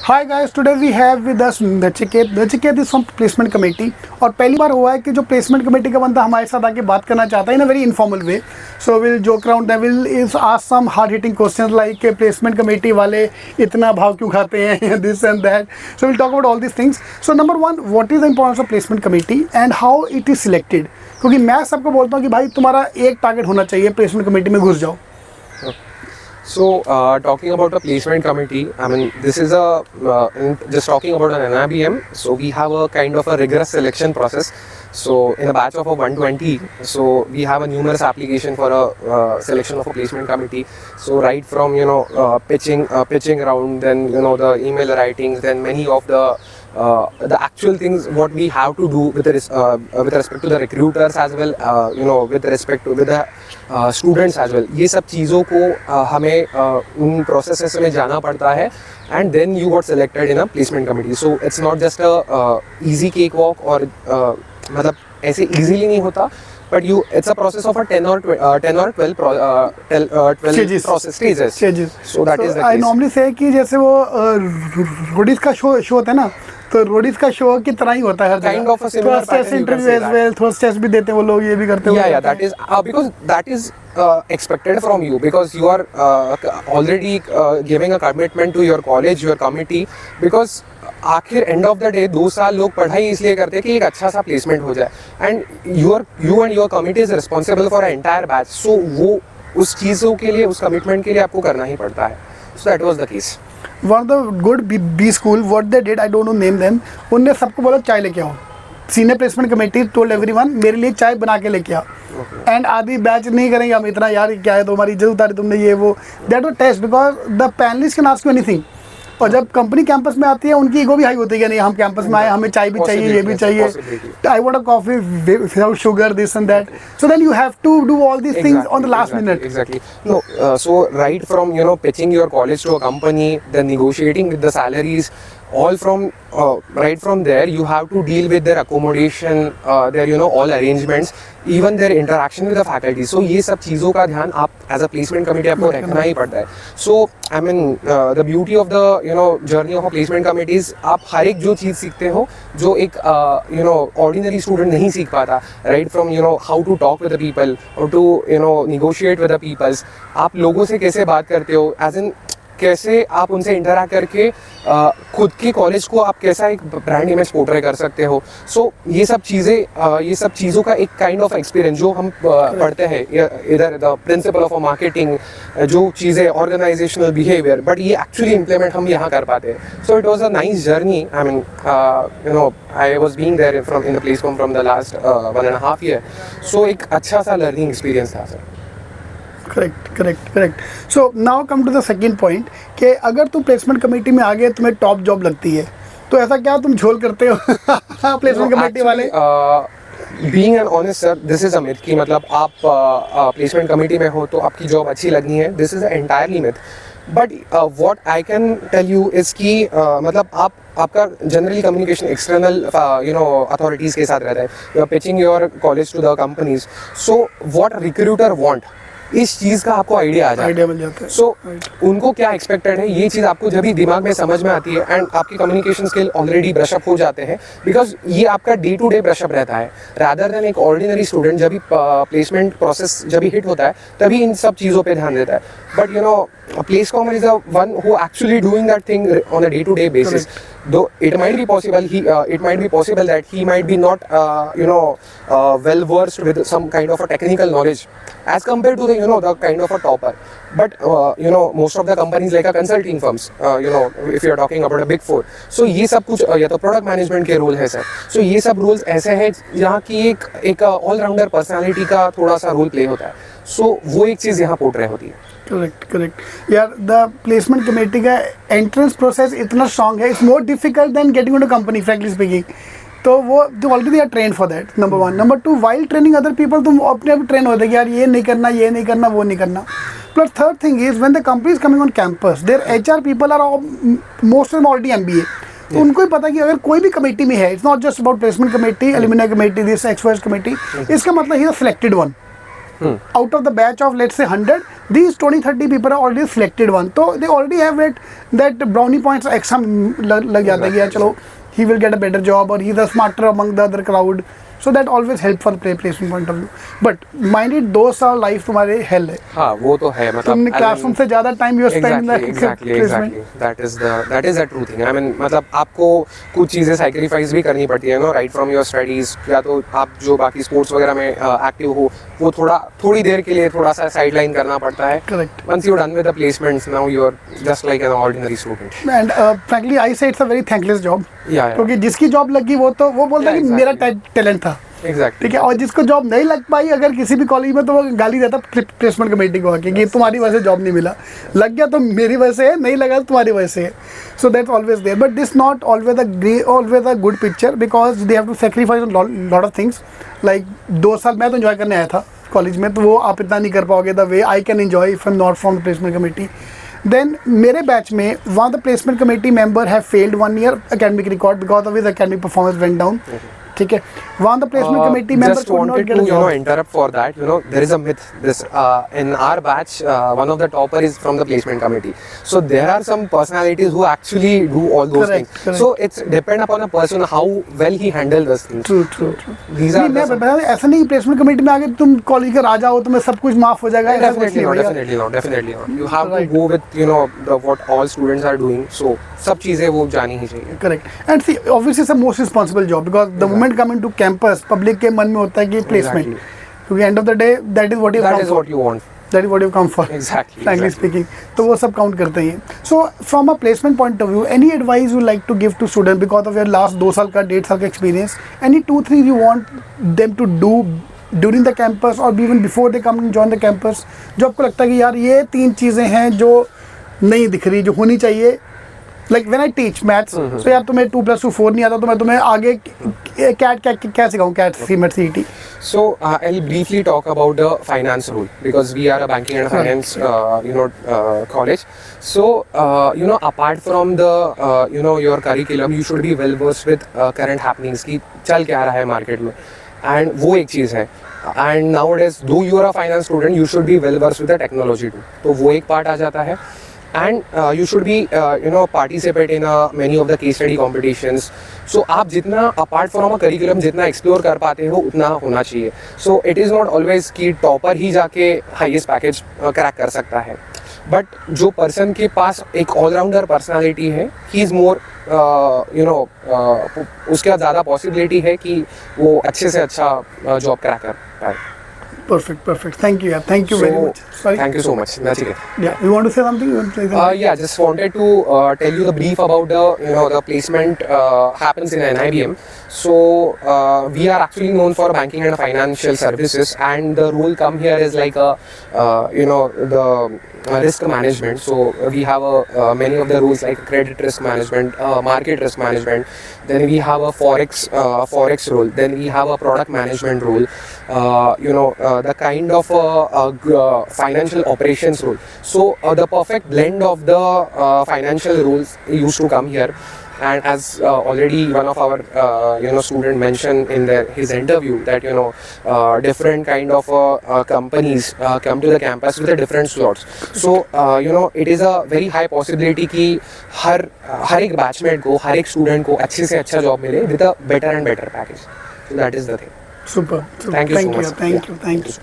Hi guys, today we have with us Nachiket is from placement committee. और पहली बार हुआ है कि जो प्लेसमेंट कमेटी का बंदा हमारे साथ आके बात करना चाहता है in a very informal way. So will joke around, will is ask some hard hitting questions like placement committee वाले इतना भाव क्यों खाते हैं, this and that. So will talk about all this things. So number one, what is the importance of placement committee and how it is selected? क्योंकि मैं सबको बोलता हूँ कि भाई तुम्हारा एक टारगेट होना चाहिए, प्लेसमेंट कमेटी में घुस जाओ। So, talking about a placement committee, I mean, this is just talking about an NIBM. So, we have a kind of a rigorous selection process. So, in a batch of 120, so we have a numerous application for a selection of a placement committee. So, right from pitching round, then the email writings, then many of the actual things what we have to do with respect to the recruiters as well, with respect to the students as well. ये सब चीज़ों को हमें उन processes में जाना पड़ता है, and then you got selected in a placement committee. So it's not just a easy cakewalk or मतलब ऐसे easily नहीं होता, but it's a process of a 10 or 12 process stages. So that is the I case. normally say कि जैसे वो Roadies का show होता है ना, तो रोडीज का शो की तरह ही होता है हर Kind of a similar pattern, you can say that. Interview थोड़ा टेस्ट भी देते हैं वो लोग, ये भी करते हैं। Yeah, that is because that is expected from you, because you are already giving a commitment to your college, your committee, because आखिर एंड ऑफ द डे 2 साल लोग पढ़ाई इसलिए करते हैं कि एक अच्छा सा प्लेसमेंट हो जाए, and you and your committee is responsible for entire batch. So वो उस चीज़ों के लिए, उस कमिटमेंट के लिए आपको करना ही पड़ता है। So that was the case. One of the good B school what they did, I don't know name them, उनने सबको बोला चाय लेके आओ। Senior placement committee told everyone मेरे लिए चाय बना के लेके आओ। एंड आदि बैच नहीं करेंगे हम इतना, यार क्या है तुम्हारी इज्जत उतारी तुमने, ये वो। That was test because the panelist can ask you anything. और जब कंपनी कैंपस में आती है उनकी ईगो भी हाई होती है कि नहीं हम कैंपस में आए, हमें चाय भी चाहिए, ये भी चाहिए, I want a coffee without sugar, this and that. So then you have to do all these things on the last minute. Exactly. No, so right from pitching your college to a company, then negotiating with the salaries, all from right from there you have to deal with their accommodation, their all arrangements, even their interaction with the faculty. So ये सब चीज़ों का ध्यान आप as a placement committee आपको रखना ही पड़ता है। So I mean the beauty of the journey of a placement committee is आप हर एक जो चीज़ सीखते हो जो एक ordinary student नहीं सीख पाता, right from how to talk with the people or to negotiate with the peoples, आप लोगों से कैसे बात करते हो, as in कैसे आप उनसे इंटरैक्ट करके खुद के कॉलेज को आप कैसा एक ब्रांड इमेज पोर्ट्रे कर सकते हो। सो ये सब चीज़ों का एक काइंड ऑफ एक्सपीरियंस जो हम पढ़ते हैं इधर, द प्रिंसिपल ऑफ मार्केटिंग, जो चीज़ें ऑर्गेनाइजेशनल बिहेवियर, बट ये एक्चुअली इम्प्लीमेंट हम यहाँ कर पाते हैं। So it was a nice journey. I mean I was being there in the placement from the last 1.5 year। So एक अच्छा सा लर्निंग एक्सपीरियंस था sir. Correct. So now come to the second point कि अगर तुम placement committee में आ गए, तुम्हें टॉप जॉब लगती है, तो ऐसा क्या तुम झोल करते हो प्लेसमेंट कमेटी वाले? Being an honest sir, this is a myth कि मतलब आप प्लेसमेंट कमेटी में हो तो आपकी जॉब अच्छी लगनी है। This is entirely myth. But what I can tell you is कि मतलब आपका जनरली कम्युनिकेशन एक्सटर्नल अथॉरिटीज़ के साथ रहता है, you are pitching your college to the companies. So what recruiter want, इस चीज़ का आपको आइडिया मिल जाता है। सो उनको क्या एक्सपेक्टेड है, ये चीज़ आपको जब भी दिमाग में समझ में आती है एंड आपकी कम्युनिकेशन स्किल ऑलरेडी ब्रशअप हो जाते हैं, बिकॉज ये आपका डे टू डे ब्रशअप रहता है, रादर देन एक ऑर्डिनरी स्टूडेंट जब भी प्लेसमेंट प्रोसेस जब भी हिट होता है तभी इन सब चीज़ों पे ध्यान देता है। But placecom is the one who actually doing that thing on a day to day basis. Though it might be possible that he might be not well versed with some kind of a technical knowledge as compared to the kind of a topper, but most of the companies like a consulting firms, if you are talking about a big 4, so ये सब कुछ या तो product management के role है sir. सो ये सब roles ऐसे हैं जहाँ की एक ऑलराउंडर पर्सनालिटी का थोड़ा सा रोल प्ले होता है। सो वो एक चीज़ यहाँ पोर्ट्रे होती है। करेक्ट यार, द प्लेसमेंट कमेटी का एंट्रेंस प्रोसेस इतना स्ट्रॉन्ग है, it's more difficult than getting into company, frankly speaking. तो वो जो already are train for that, number 1। Number 2, while training other people, तुम अपने आप ट्रेन होते कि यार ये नहीं करना, वो नहीं करना। Plus third thing is when the company is coming on campus, there HR people are most of already MBA। तो उनको ही पता है कि अगर कोई भी कमेटी में है, it's not just about placement committee, alumni committee, this XYZ committee, इसका मतलब ही the selected one. Out of the batch of let's say 100, these 20-30 people are already selected one, तो they already have that brownie points extra लग जाता है कि यार चलो he will get a better job or he's a smarter among the other crowd, so that always help for placement point of view. But mind it, 2 साल life तुम्हारे hell है. हाँ वो तो है, मतलब तुमने क्लासरूम से ज़्यादा time you spend in the exactly that is the true thing. I mean मतलब आपको कुछ चीज़ें sacrifice भी करनी पड़ती है, right from your studies, या तो आप जो बाकी स्पोर्ट्स वगैरह में एक्टिव हो वो थोड़ी देर के लिए थोड़ा सा साइडलाइन करना पड़ता है. Correct. Once you're done with the placements, now you're just like an ordinary student. And frankly I say it's a very thankless job. Yeah. क्योंकि जिसकी जॉब लगी वो बोलता है कि मेरा टैलेंट था. Exactly. ठीक है, और जिसको जॉब नहीं लग पाई अगर किसी भी कॉलेज में, तो वो गाली देता प्लेसमेंट कमेटी को आके कि तुम्हारी वजह से जॉब नहीं मिला, लग गया तो मेरी वजह से है, नहीं लगा तो तुम्हारी वजह से है. So that's always there, but this not always a good picture because they have to sacrifice lot of things. Like 2 साल मैं तो एंजॉय करने आया था कॉलेज में, तो वो आप इतना नहीं कर पाओगे the way I can enjoy if I am not from the placement committee. Then मेरे बैच में one the placement committee member have failed 1 year academic record because of his academic performance went down. ठीक है, one the placement committee member just could not wanted get to a job. interrupt for that. There is a myth. This in our batch, one of the topper is from the placement committee. So there are some personalities who actually do all those Correct, things. correct. So it's depend upon a person how well he handle those things. True. These are नहीं, मैं the बता रहा हूँ, ऐसा नहीं placement committee में आगे तुम कॉलेज का राजा हो, तुम्हें सब कुछ माफ हो जाएगा, ऐसा कुछ नहीं होगा. definitely not. You have Right. to go with what all students are doing. So सब चीजें वो जानी ही चाहिए. Correct. And see, obviously it's the most responsible job because the moment come into campus, public के मन में होता है कि placement. Exactly. क्योंकि end of the day that is what you That come is for. what you want. That is what you come for. Exactly. Frankly speaking, तो वो सब काउंट करते हैं. So from a placement point of view, any advice you like to give to students because of your last 2 साल का 1.5 साल का experience, any 2-3 you want them to do during the campus or even before they come and join the campus, जो आपको लगता है कि यार ये 3 चीज़ें हैं जो नहीं दिख रही, जो होनी चाहिए. Like when I teach maths, so यार तुम्हें 2 + 2 4 नहीं आता, तो मैं तुम्हें आगे क्या सिखाऊँ, CAT, CMAT, CET. So I'll briefly talk about the finance rule because we are a banking and finance college. So apart from the your curriculum, you should be well versed with current happenings कि चल क्या रहा है market में, and वो एक चीज़ है. And nowadays, though you are a finance student, you should be well versed with the technology too. तो वो एक part आ जाता है. And you should be participate in many of the case study competitions. So आप जितना apart from a curriculum जितना explore कर पाते हो उतना होना चाहिए. So it is not always कि topper ही जाके highest package crack कर सकता है. But जो person के पास एक all-rounder personality है, he is more उसके बाद ज़्यादा possibility है कि वो अच्छे से अच्छा job crack कर पाए. Perfect. Thank you. Thank you very much. Sorry. Thank you so much. That's it. Yeah. You want to say something? Yeah, just wanted to tell you the brief about the placement happens in NIBM. So we are actually known for banking and financial services, and the role come here is like the risk management. So we have many of the rules like credit risk management, market risk management. Then we have a forex role. Then we have a product management role. The kind of financial operations role. So the perfect blend of the financial rules used to come here. And as already one of our student mentioned in his interview that different kind of companies come to the campus with the different slots. So it is a very high possibility कि हर एक batchmate को, हर एक student को अच्छे से अच्छा job मिले with a better and better package. So that is the thing. Super. Thank you so much. Thank you.